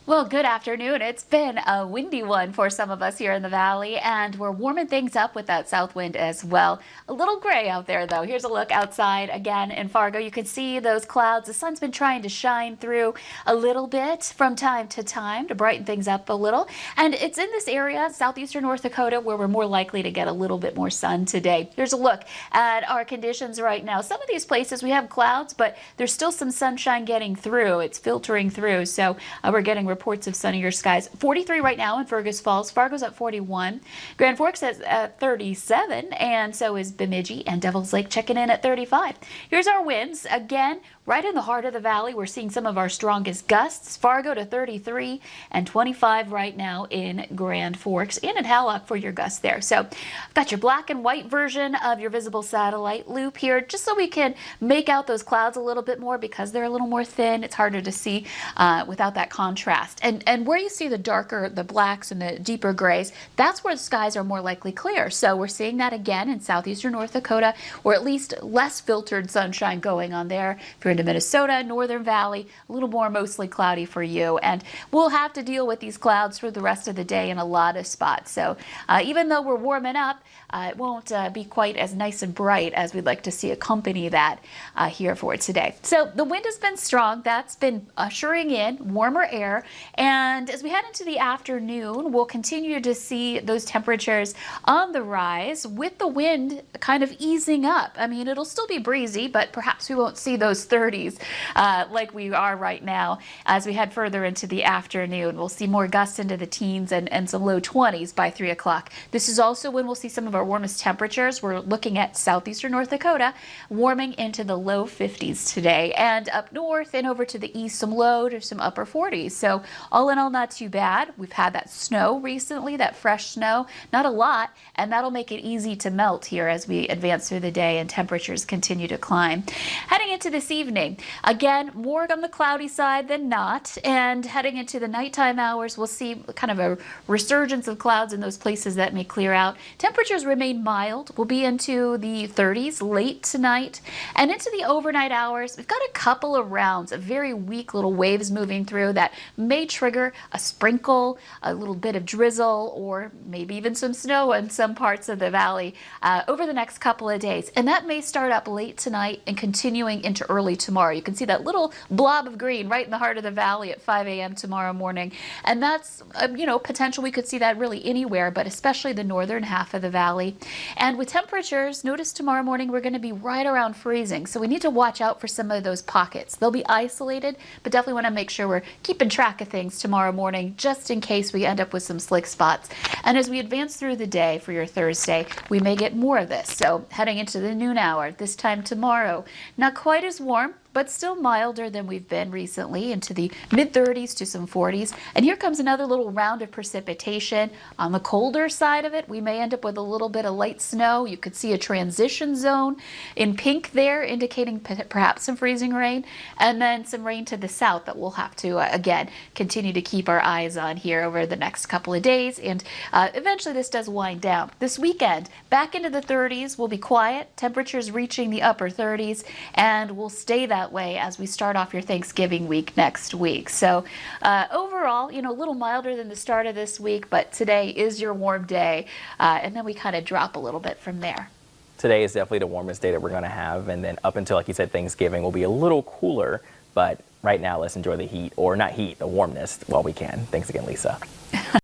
Well, good afternoon. It's been a windy one for some of us here in the valley, and we're warming things up with that south wind as well. A little gray out there, though. Here's a look outside again in Fargo. You can see those clouds. The sun's been trying to shine through a little bit from time to time to brighten things up a little. And it's in this area, southeastern North Dakota, where we're more likely to get a little bit more sun today. Here's a look at our conditions right now. Some of these places we have clouds, but there's still some sunshine getting through. It's filtering through, so we're getting reports of sunnier skies. 43 right now in Fergus Falls. Fargo's at 41. Grand Forks is at 37, and so is Bemidji, and Devil's Lake checking in at 35. Here's our winds. Again, right in the heart of the valley, we're seeing some of our strongest gusts. Fargo to 33 and 25 right now in Grand Forks and in Hallock for your gusts there. So I've got your black and white version of your visible satellite loop here, just so we can make out those clouds a little bit more because they're a little more thin. It's harder to see without that contrast. And where you see the darker, the blacks and the deeper grays, that's where the skies are more likely clear. So we're seeing that again in southeastern North Dakota, or at least less filtered sunshine going on there. If you're into Minnesota, Northern Valley, a little more mostly cloudy for you. And we'll have to deal with these clouds for the rest of the day in a lot of spots. So even though we're warming up, it won't be quite as nice and bright as we'd like to see accompany that here for today. So the wind has been strong. That's been ushering in warmer air. And as we head into the afternoon, we'll continue to see those temperatures on the rise with the wind kind of easing up. I mean, it'll still be breezy, but perhaps we won't see those 30s like we are right now. As we head further into the afternoon, we'll see more gusts into the teens and some low 20s by 3 o'clock. This is also when we'll see some of our warmest temperatures. We're looking at southeastern North Dakota warming into the low 50s today, and up north and over to the east, some low to some upper 40s. So all in all, not too bad. We've had that snow recently, that fresh snow, not a lot, and that'll make it easy to melt here as we advance through the day and temperatures continue to climb. Heading into this evening, again, more on the cloudy side than not, and heading into the nighttime hours, we'll see kind of a resurgence of clouds in those places that may clear out. Temperatures remain mild. We'll be into the 30s late tonight, and into the overnight hours, we've got a couple of rounds of very weak little waves moving through that may trigger a sprinkle, a little bit of drizzle, or maybe even some snow in some parts of the valley over the next couple of days. And that may start up late tonight and continuing into early tomorrow. You can see that little blob of green right in the heart of the valley at 5 a.m. tomorrow morning. And that's, potential we could see that really anywhere, but especially the northern half of the valley. And with temperatures, notice tomorrow morning we're going to be right around freezing. So we need to watch out for some of those pockets. They'll be isolated, but definitely want to make sure we're keeping track of things tomorrow morning, just in case we end up with some slick spots. And as we advance through the day for your Thursday, we may get more of this. So heading into the noon hour, this time tomorrow, not quite as warm, but still milder than we've been recently, into the mid-30s to some 40s. And here comes another little round of precipitation. On the colder side of it, we may end up with a little bit of light snow. You could see a transition zone in pink there, indicating perhaps some freezing rain, and then some rain to the south that we'll have to, again, continue to keep our eyes on here over the next couple of days. And eventually this does wind down. This weekend, back into the 30s, will be quiet, temperatures reaching the upper 30s, and we'll stay that way as we start off your Thanksgiving week next week. So overall, a little milder than the start of this week, but today is your warm day, and then we kind of drop a little bit from there. Today is definitely the warmest day that we're going to have, and then up until, like you said, Thanksgiving will be a little cooler, but right now let's enjoy the heat, or not heat, the warmness while we can. Thanks again, Lisa.